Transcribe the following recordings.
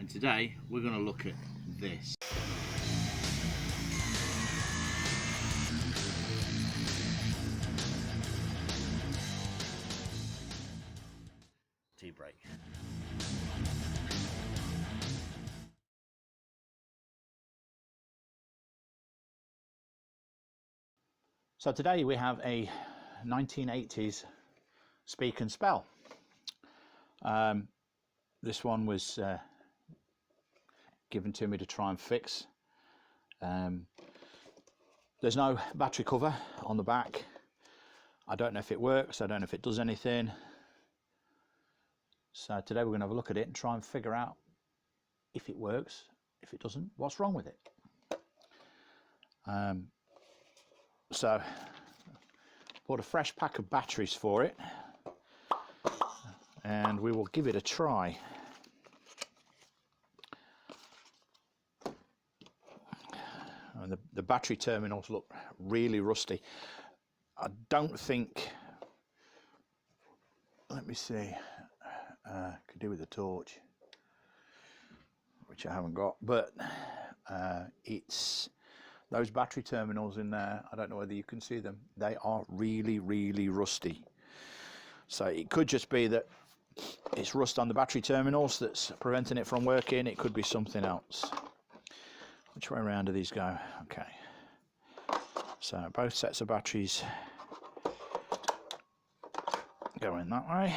and today we're going to look at this. T-brake. So today we have a 1980s Speak and Spell. This one was given to me to try and fix. There's no battery cover on the back. I don't know if it works, I don't know if it does anything. So today we're going to have a look at it and try and figure out if it works, if it doesn't, what's wrong with it. So bought a fresh pack of batteries for it and we will give it a try. And the battery terminals look really rusty. I don't think, let me see, could do with a torch, which I haven't got, but it's those battery terminals in there, I don't know whether you can see them, they are really rusty. So it could just be that it's rust on the battery terminals that's preventing it from working. It could be something else. Which way around do these go? Okay, so both sets of batteries going that way.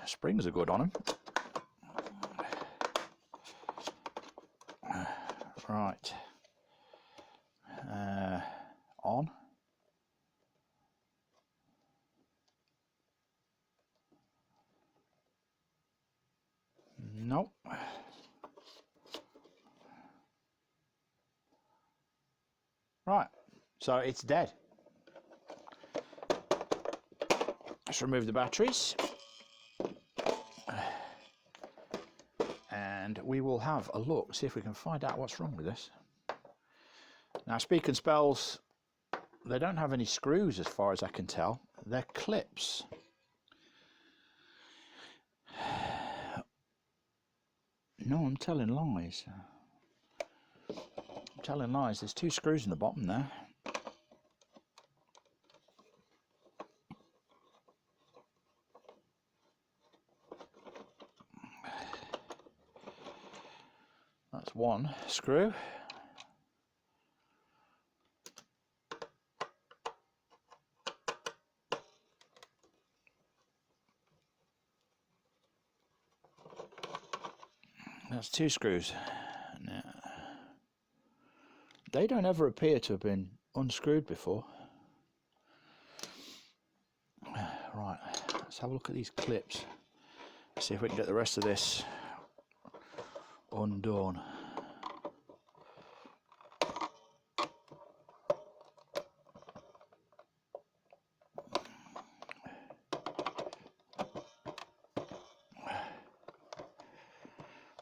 Springs are good on them. Right, on. Nope. Right, so it's dead. Let's remove the batteries. And we will have a look, see if we can find out what's wrong with this. Now, Speak and Spells, they don't have any screws as far as I can tell. They're clips. No, I'm telling lies. I'm telling lies. There's two screws in the bottom there. That's one screw. That's two screws. Now, they don't ever appear to have been unscrewed before. Right, let's have a look at these clips. See if we can get the rest of this undone.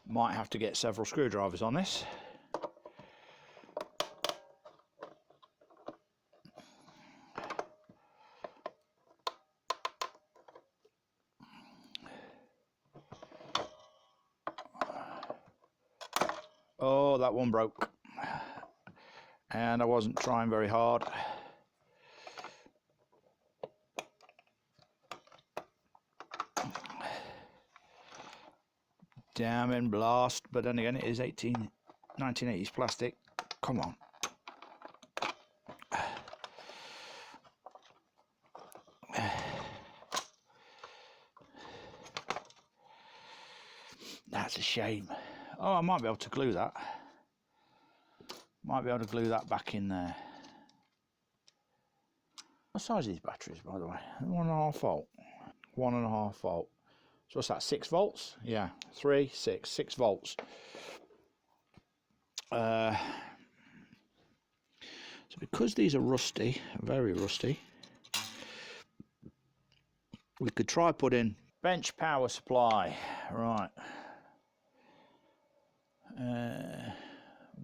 Might have to get several screwdrivers on this. Oh, that one broke. And I wasn't trying very hard. Damn and blast, but then again it is 1980s plastic. Come on. That's a shame. Oh, I might be able to glue that. Might be able to glue that back in there. What size are these batteries, by the way? 1.5 volt. 1.5 volt. So what's that, 6 volts? Yeah, 3, 6, 6 volts. So because these are rusty, very rusty, we could try putting bench power supply, right.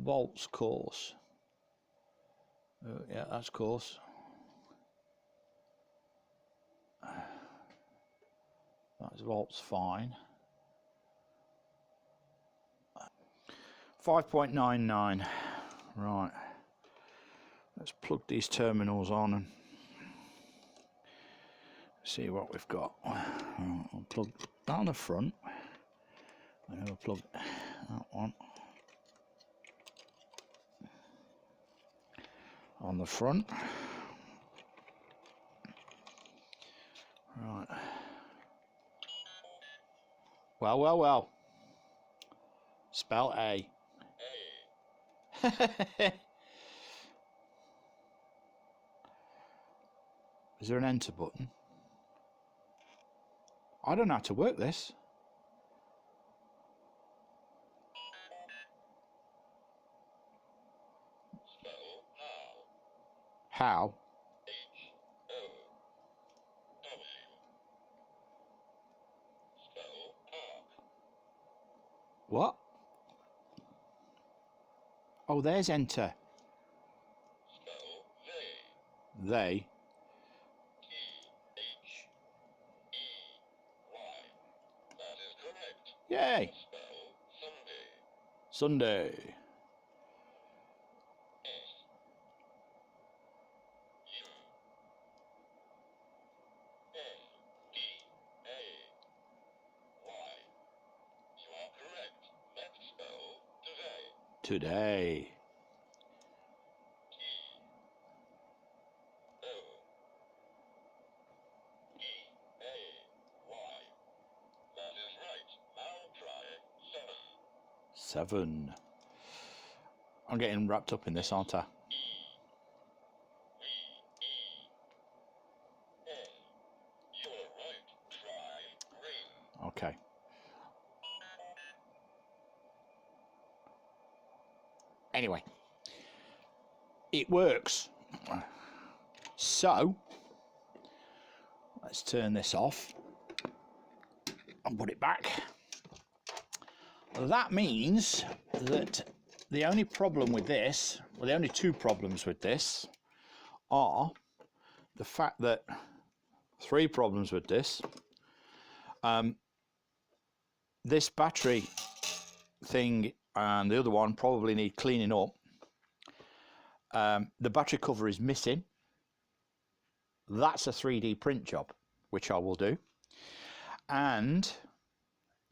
Volts course. Yeah, that's course. That's volts fine. 5.99. Right. Let's plug these terminals on and see what we've got. I'll plug that on the front. And we'll plug that one on the front. Right. Well, well, well. Spell A. Is there an enter button? I don't know how to work this. How? What? Oh, there's enter. They. Yay! Sunday. Today. Seven. I'm getting wrapped up in this, aren't I? Okay. Anyway, it works. So, let's turn this off and put it back. That means that the only problem with this, well, the only two problems with this are the fact that, three problems with this. This battery thing and the other one probably need cleaning up. The battery cover is missing. That's a 3D print job, which I will do. And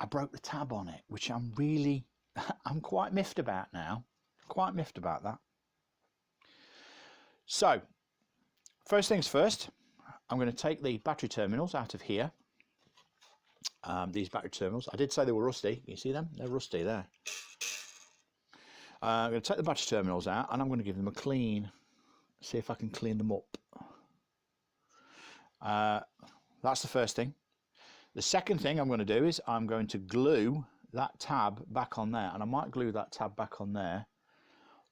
I broke the tab on it, which I'm quite miffed about now. Quite miffed about that. So, first things first, I'm going to take the battery terminals out of here. These battery terminals, I did say they were rusty. You see them? They're rusty there. I'm going to take the battery terminals out and I'm going to give them a clean. See if I can clean them up. That's the first thing. The second thing I'm going to do is I'm going to glue that tab back on there, and I might glue that tab back on there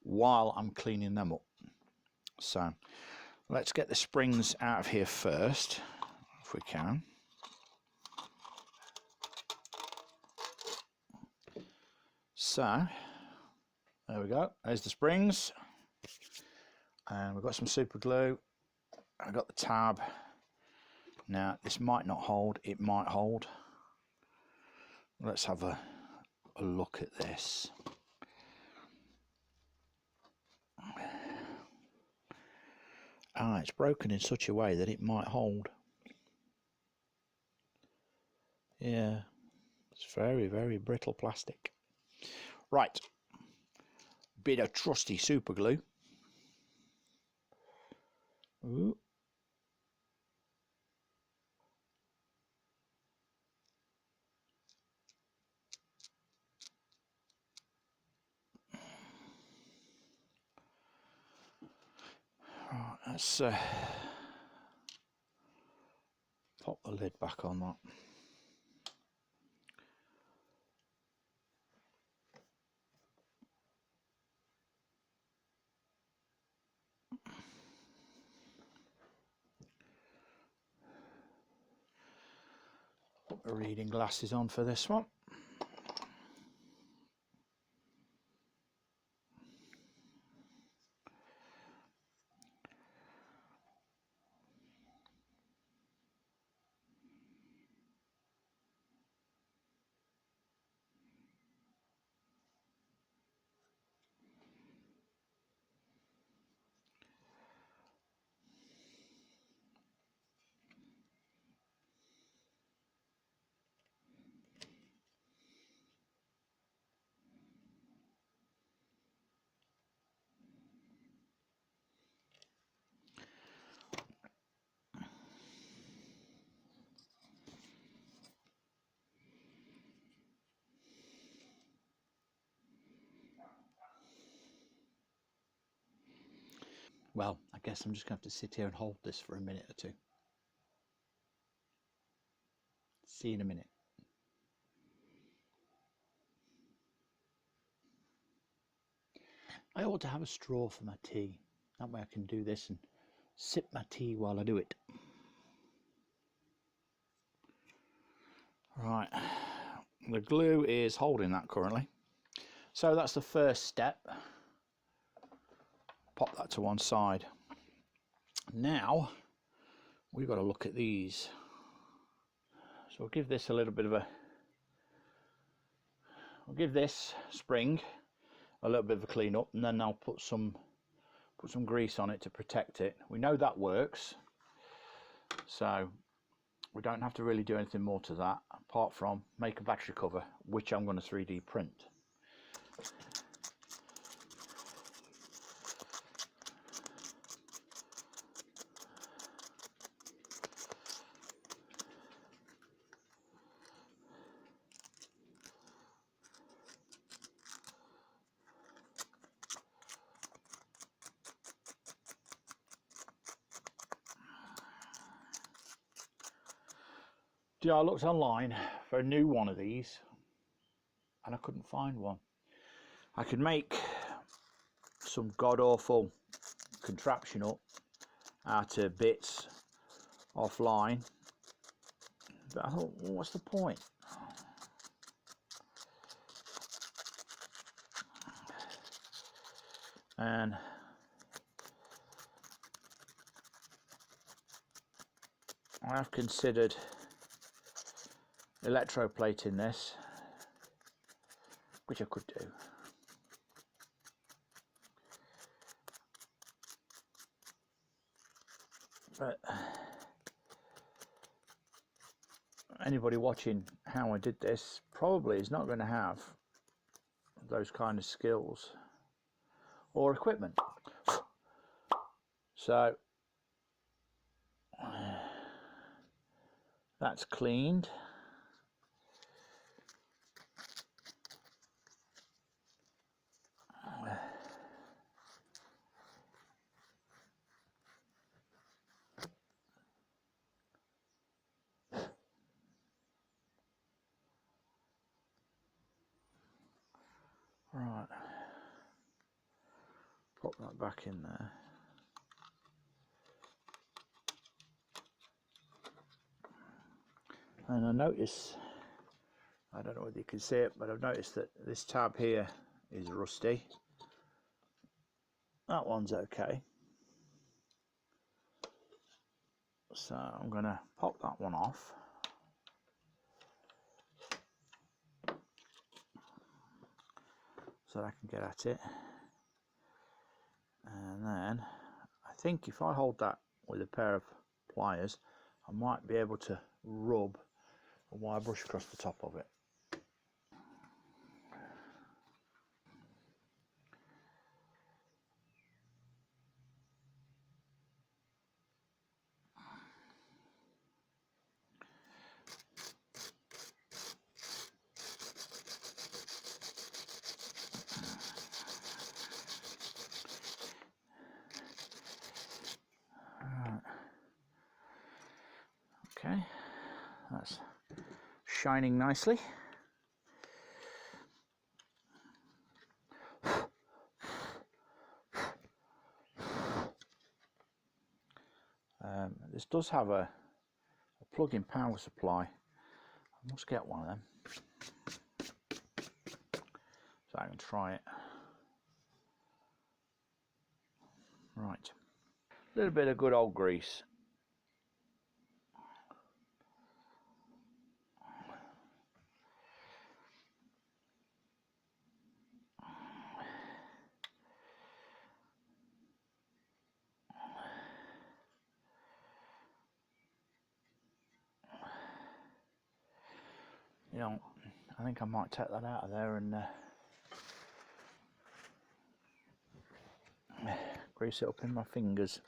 while I'm cleaning them up. So let's get the springs out of here first, if we can. So there we go, there's the springs, and we've got some super glue. I've got the tab. Now this might not hold, it might hold. Let's have a look at this. It's broken in such a way that it might hold. Yeah, it's very, very brittle plastic. Right, bit of trusty super glue. Ooh. Right, let's pop the lid back on that. Put the reading glasses on for this one. Well, I guess I'm just going to have to sit here and hold this for a minute or two. See you in a minute. I ought to have a straw for my tea. That way I can do this and sip my tea while I do it. Right, the glue is holding that currently. So that's the first step. Pop that to one side. Now we've got to look at these. So we'll give this a little bit of a, we'll give this spring a little bit of a clean up, and then I'll put some grease on it to protect it. We know that works, so we don't have to really do anything more to that apart from make a battery cover, which I'm going to 3D print. Yeah, I looked online for a new one of these and I couldn't find one. I could make some god-awful contraption up out of bits offline, but I thought, well, what's the point? And I have considered electroplating this, which I could do. But anybody watching how I did this probably is not going to have those kind of skills or equipment. So that's cleaned. Right, pop that back in there. And I notice, I don't know whether you can see it, but I've noticed that this tab here is rusty. That one's okay. So I'm going to pop that one off. So that I can get at it. And then I think if I hold that with a pair of pliers, I might be able to rub a wire brush across the top of it. Okay, that's shining nicely. This does have a plug-in power supply. I must get one of them so I can try it. Right, a little bit of good old grease. You know, I think I might take that out of there and grease it up in my fingers.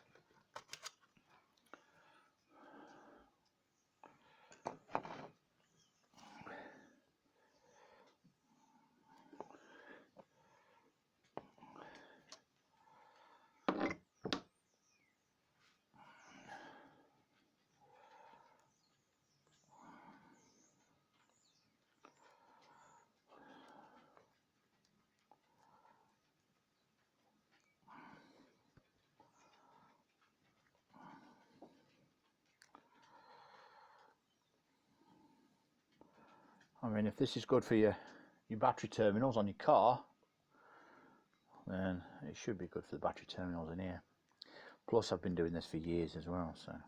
I mean, if this is good for your battery terminals on your car, then it should be good for the battery terminals in here. Plus I've been doing this for years as well, so a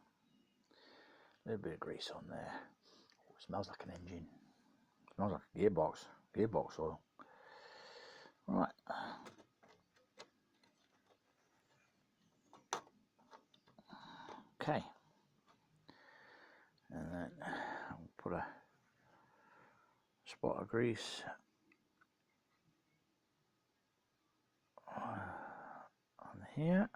little bit of grease on there. Oh, it smells like an engine. It smells like a gearbox oil. Right. Okay. And then I'll put a spot of grease on here.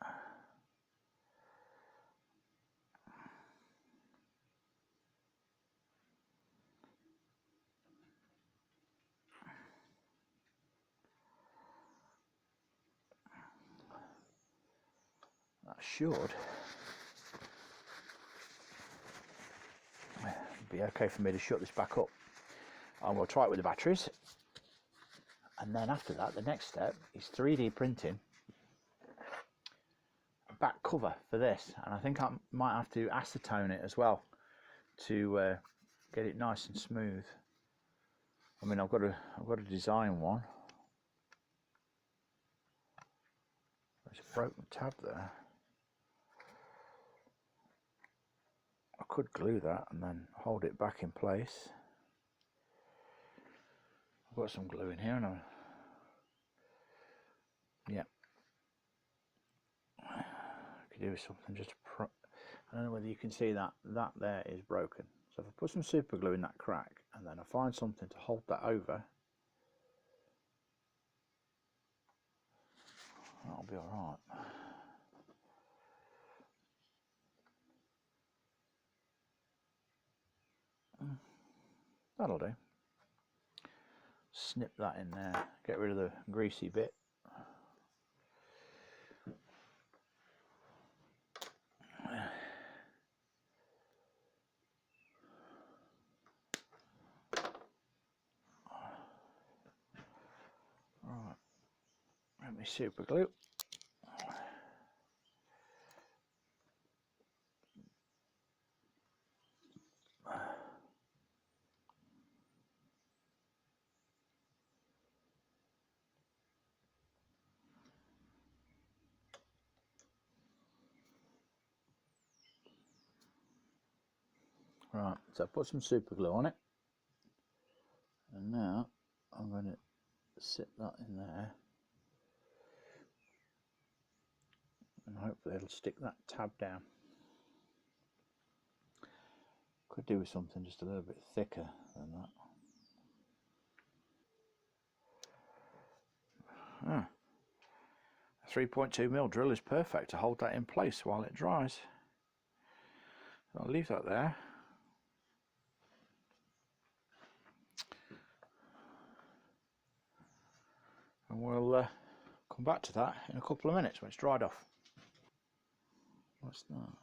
That should be okay for me to shut this back up. I'm going to try it with the batteries, and then after that the next step is 3D printing a back cover for this, and I think I might have to acetone it as well to get it nice and smooth. I mean, I've got to design one. There's a broken tab there. I could glue that and then hold it back in place. I've got some glue in here, and yeah, I could do something just to I don't know whether you can see that there is broken. So if I put some super glue in that crack and then I find something to hold that over, that'll be all right. That'll do. Snip that in there, get rid of the greasy bit. Right, let me super glue. Right, so I put some super glue on it, and now I'm going to sit that in there, and hopefully it'll stick that tab down. Could do with something just a little bit thicker than that. A 3.2mm drill is perfect to hold that in place while it dries. So I'll leave that there. And we'll come back to that in a couple of minutes when it's dried off. What's that?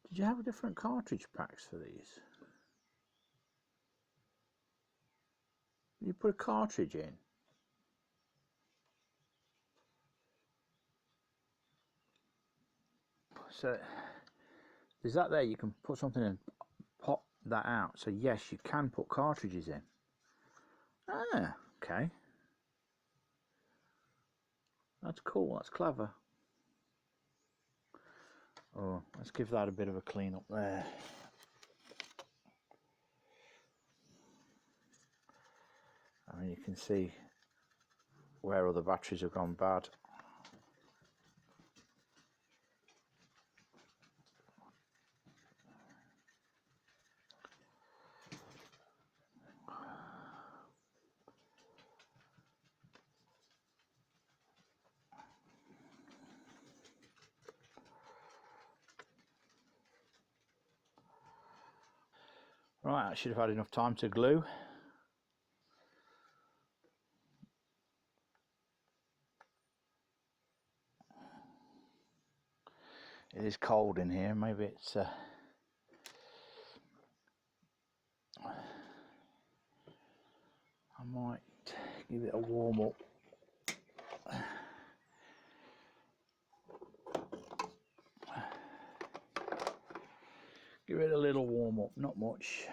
Did you have different cartridge packs for these? You put a cartridge in? So there's that there, you can put something and pop that out. So yes, you can put cartridges in. Ah, okay. That's cool, that's clever. Oh, let's give that a bit of a clean up there. I mean, you can see where other batteries have gone bad. Right, I should have had enough time to glue. It is cold in here, maybe it's I might give it a warm up. Give it a little warm up, not much.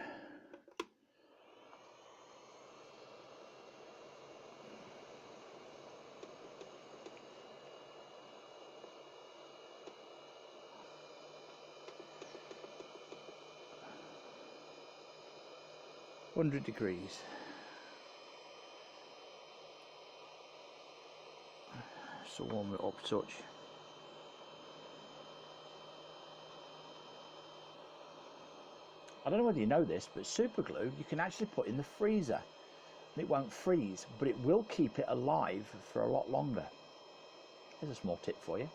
$100. So warm it up a touch. I don't know whether you know this, but super glue you can actually put in the freezer and it won't freeze, but it will keep it alive for a lot longer. Here's a small tip for you.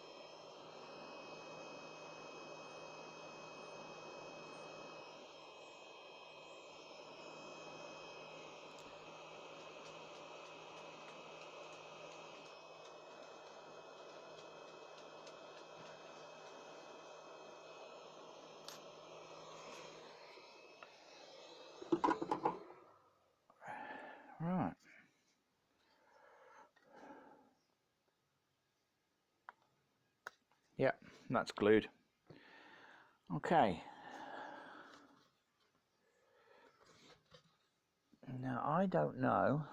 Right. Yep, that's glued. Okay. Now I don't know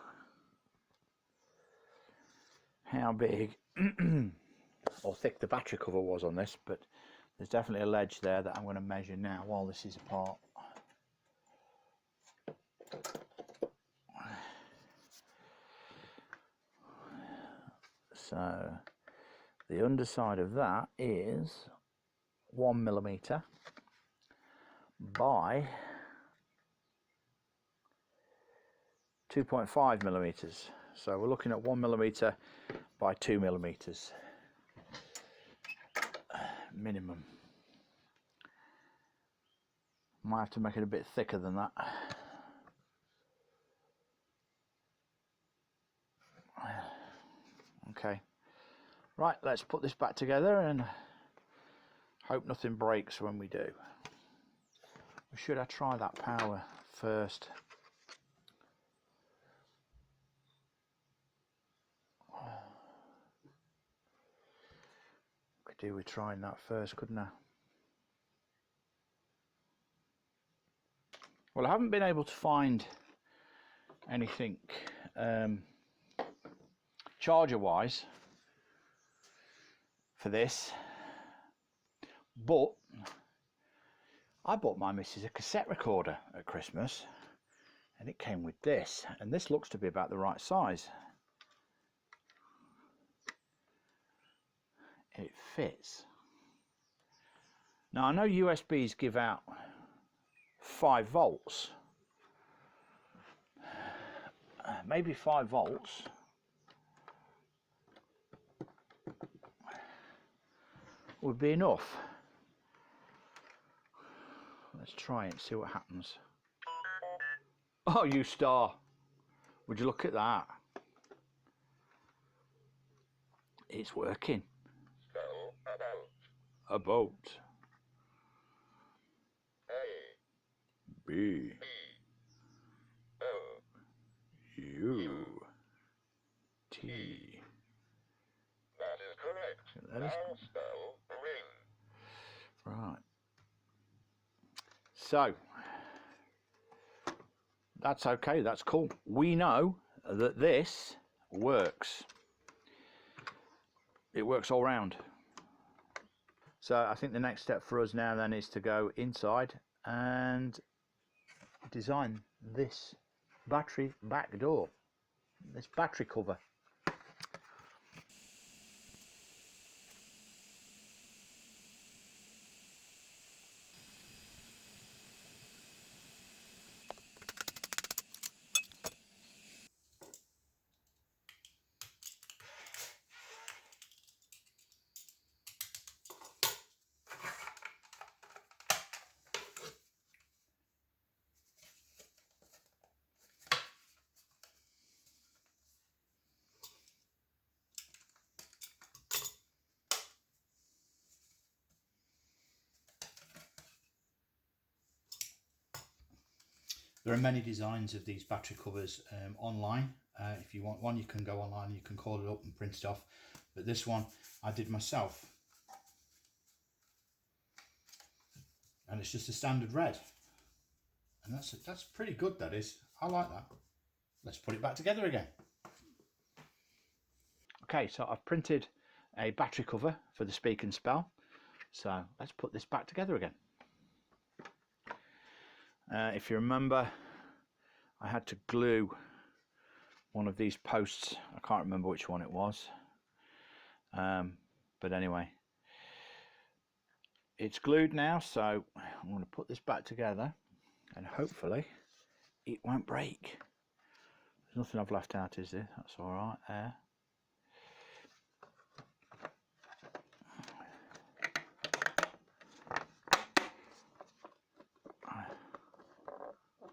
how big or thick the battery cover was on this, but there's definitely a ledge there that I'm going to measure now while this is apart. So the underside of that is 1mm by 2.5mm. So we're looking at 1mm by 2mm minimum. Might have to make it a bit thicker than that. Okay, right, let's put this back together and hope nothing breaks when we do. Or should I try that power first? Could do with trying that first, couldn't I? Well, I haven't been able to find anything charger wise for this, but I bought my missus a cassette recorder at Christmas and it came with this, and this looks to be about the right size. It fits. Now I know USBs give out 5 volts, maybe 5 volts would be enough. Let's try it and see what happens. Oh, you star, would you look at that? It's working. A boat. B U T. That is correct. That is... Now spell ring. Right. So that's okay, that's cool. We know that this works. It works all round. So I think the next step for us now then is to go inside and design this battery back door, this battery cover. There are many designs of these battery covers online. If you want one, you can go online, you can call it up and print it off. But this one I did myself. and it's just a standard red. And that's pretty good, that is. I like that. Let's put it back together again. Okay, so I've printed a battery cover for the Speak and Spell. So let's put this back together again. If you remember, I had to glue one of these posts. I can't remember which one it was. But anyway, it's glued now, so I'm going to put this back together and hopefully it won't break. There's nothing I've left out, is there? That's all right there.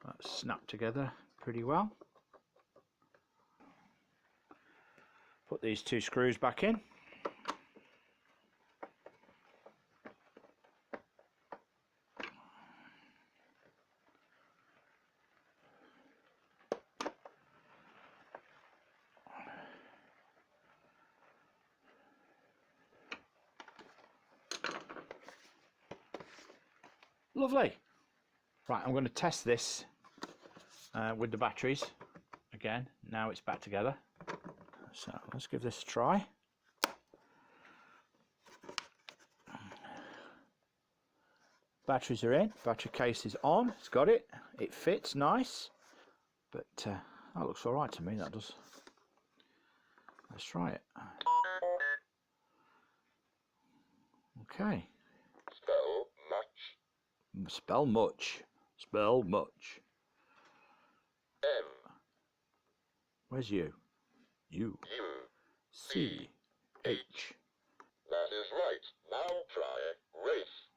That's snapped together pretty well. Put these two screws back in. Lovely. Right, I'm going to test this with the batteries again. Now it's back together. So let's give this a try. Batteries are in, battery case is on, it's got it, it fits nice, but that looks all right to me, that does. Let's try it. Okay. Spell much. Spell much. Spell much. M. Where's you? U. U. C. H. That is right. Now try race.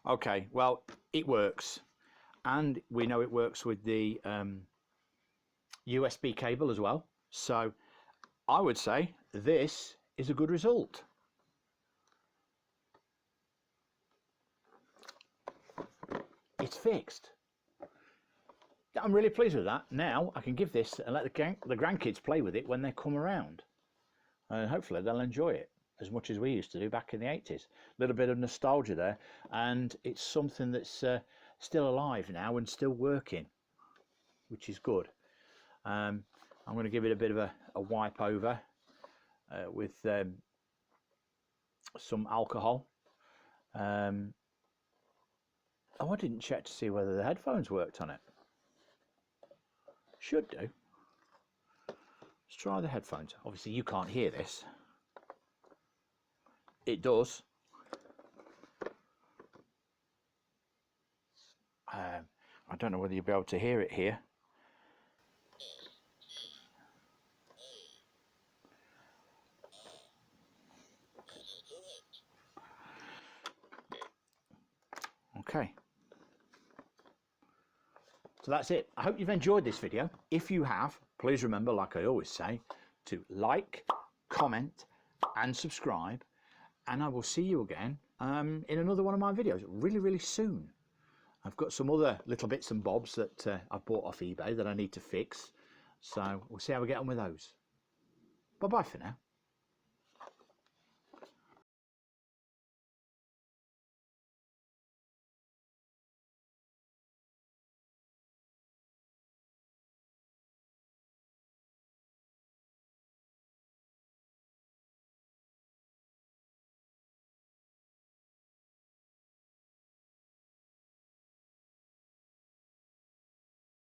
Okay, well, it works. And we know it works with the USB cable as well. So I would say this is a good result. It's fixed. I'm really pleased with that. Now I can give this and let the grandkids play with it when they come around. And hopefully they'll enjoy it as much as we used to do back in the 80s. A little bit of nostalgia there. And it's something that's still alive now and still working, which is good. I'm going to give it a bit of a wipe over with some alcohol. Oh, I didn't check to see whether the headphones worked on it. Should do. Let's try the headphones. Obviously you can't hear this. It does. I don't know whether you'll be able to hear it here. Okay. So that's it. I hope you've enjoyed this video. If you have, please remember, like I always say, to like, comment and subscribe. And I will see you again in another one of my videos really, really soon. I've got some other little bits and bobs that I've bought off eBay that I need to fix. So we'll see how we get on with those. Bye-bye for now.